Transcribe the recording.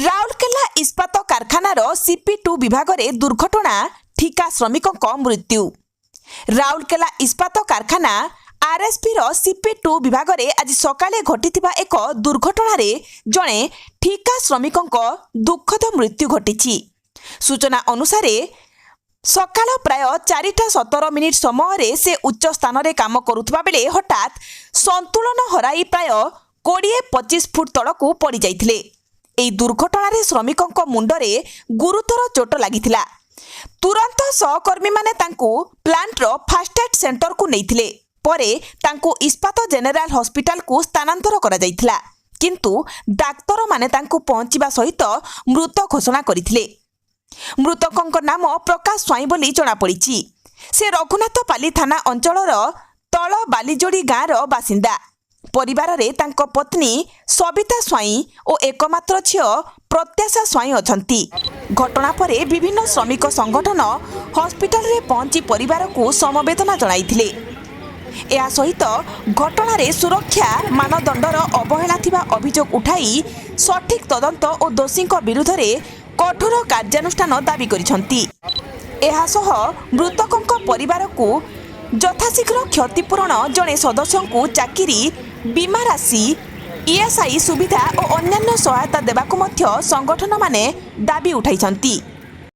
ରାଉରକେଲା ଇସ୍ପାତ कारखानार CP2 विभाग दुर्घटना ठिका श्रमिकों मृत्यु। राउरकेला इस्पात कारखाना आरएसपी CP2 विभाग आज सकाळे घटिथिबा एक दुर्घटना जड़े ठिका श्रमिकों दुखद मृत्यु घटी। सूचना अनुसार सकाळ प्राय 4:17 समय से उच्च स्थान में काम करुवा बेले हठात संतुलन हराई प्राय 20-25 फुट तलकू पड़ जाइथिले। एई दुर्घटना श्रमिकों मुंडरे गुरुतर चोट लागिथिला। तुरंत सहकर्मी माने तांकू प्लांटर फास्टएड सेंटर को नैथिले। परे तांकू इस्पात जेनेराल हॉस्पिटल को स्थानांतर करा जाइथिला, किंतु डाक्तर माने तांकू पहुंचीबा सहित मृत घोषणा करिथिले। मृतकों नाम प्रकाश स्वाई बोली जणा पड़िछि। से रघुनाथपाली थाना अंचलर तल बालीजोड़ी गाँवर बासिंदा। परिवार रे तांको पत्नी सबिता स्वाई और एकमात्र झियो प्रत्याशा स्वाई अछंती। घटना परे विभिन्न श्रमिक संगठन हॉस्पिटल रे पहुंची परिवार को समवेदना जणाइथिले। या सहित घटना रे सुरक्षा मानदंडर अवहेला थिबा अभियोग उठाई सठिक तदंत और दोषी विरुद्ध रे कठोर कार्यानुष्ठान दाबी करिसंती। एहा सह मृतकों परिवार को यथाशीघ्र क्षतिपूरण जड़े सदस्य को चाकरी बीमा राशि ESI सुविधा और अन्यान्य सहायता देवाक संगठन माने दाबी उठाइछंती।